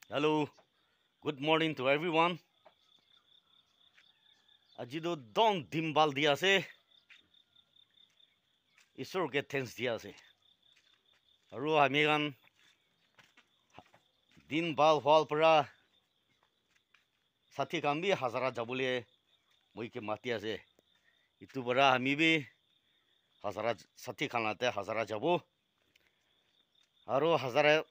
Hello, good morning to everyone. Ajido don dimbal dia ase, isor ke thanks dia ase. Aru amigan din bal hwal para sathi kambi hazara jabule moi ke mati ase. Itu bara ami bi hazara sathi khanate hazara jabo. Aru hazara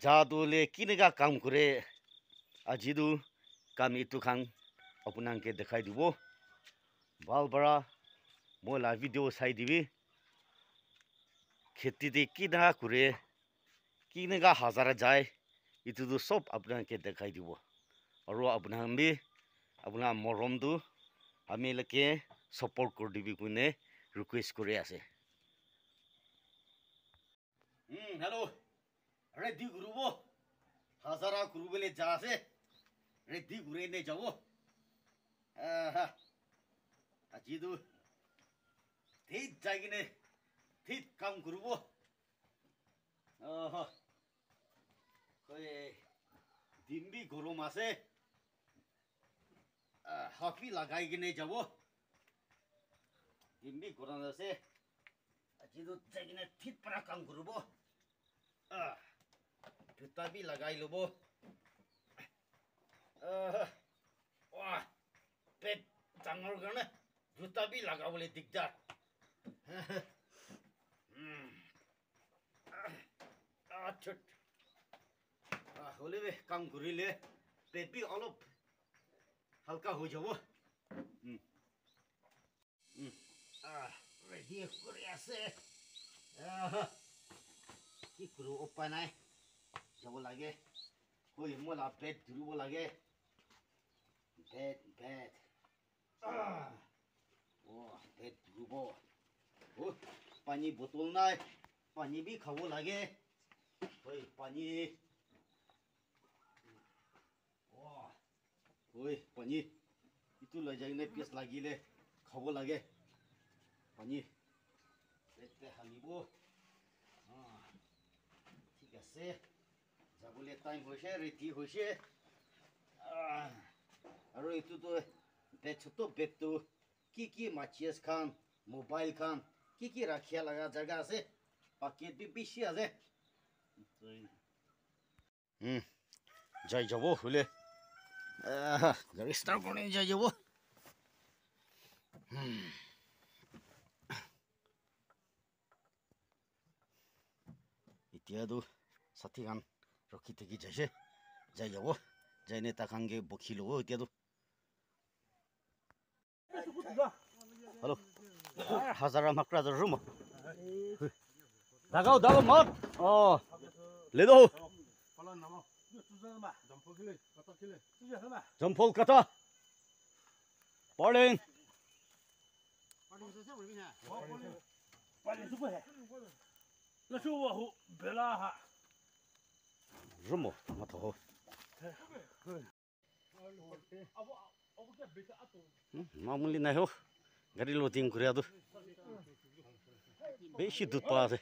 jadule kiniga kam kure ajidu kam itu khang apunang ke dekhai dibo. Bal bara moi la video sai dibi. खेती दे किना कुरे किनेगा हजारा जाए इतु तो सब अपना के दिखाई दिबो और अपना हम भी अपना मरम दु हमें लके सपोर्ट कर दिबी कुने रिक्वेस्ट करे आसे हेलो रेडी गुरुबो हजारा गुरुबेले जासे रेडी गुरे ने जाओ अजीदु तेज जागिने ठीक काम करूबो कोई दिन भी गरम आसे हाफी लगाई के नहीं जाबो दिन भी गरम आसे अजीदो जागिने ठीक परा काम करूबो जूता भी लगाई लोबो वाह पेट चांगल करने जूता भी लगा बोले दिखदार अच्छा होले वे काम करिले पेट भी अलग हल्का हो जाओ रेडी करिया से की करो उपाय नाही जाबो लागे कोई मोला पेट दुरुबो लागे पेट ओ पेट दुरुबो ओ पानी बोतल नाही पानी भी खाबो लागे ओय पानी ओय पानी इतु ल जाइने पिस लागिले खाबो लागे पानी लेते हालिबो ठीक আছে যাবলে টাইম হৈছে ৰেডি হৈছে আৰু ইতু তো বেছতো বেতু কি মাচিয়াস খান মোবাইল খান কি রাখিয়া লাগা জায়গা আছে পাকেট भी বেশি আছে যাই যাব হলে গাড়ি স্টার্ট করে যাই যাব এতিয়াতো সাথী খান ৰখি থাকি যাইছে যাই যাব যাইনে তাকাংগে বখি লব এতিয়াতো हेलो हजारा मकरा रूम दागाव दागाव मत ले दो जमफल कथा पड़ें रूम मत हो मामूली नहीं हो गाड़ी लोडिंग करे तो बेसी दूध पासे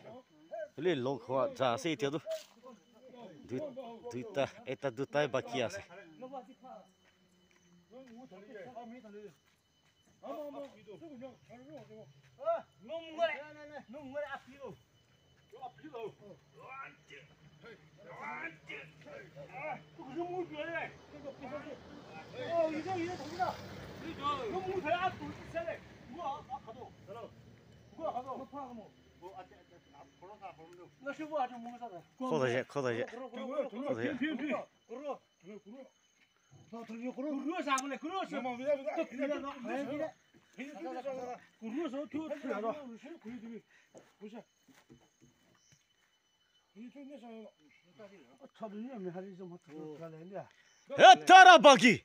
ले लोग हुआ जा से इत्यादि दुईटा एटा दुईटाई बाकी আছে 커다제 에따라 바기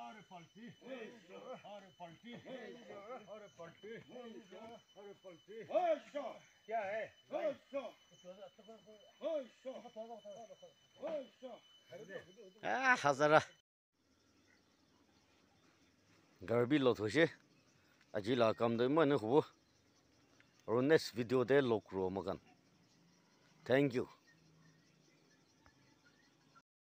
अरे पलटी अरे पलटी अरे पलटी अरे पलटी क्या है हजारा garbi lo thoshe aji la kam de man hu ro next video de lokro magan thank you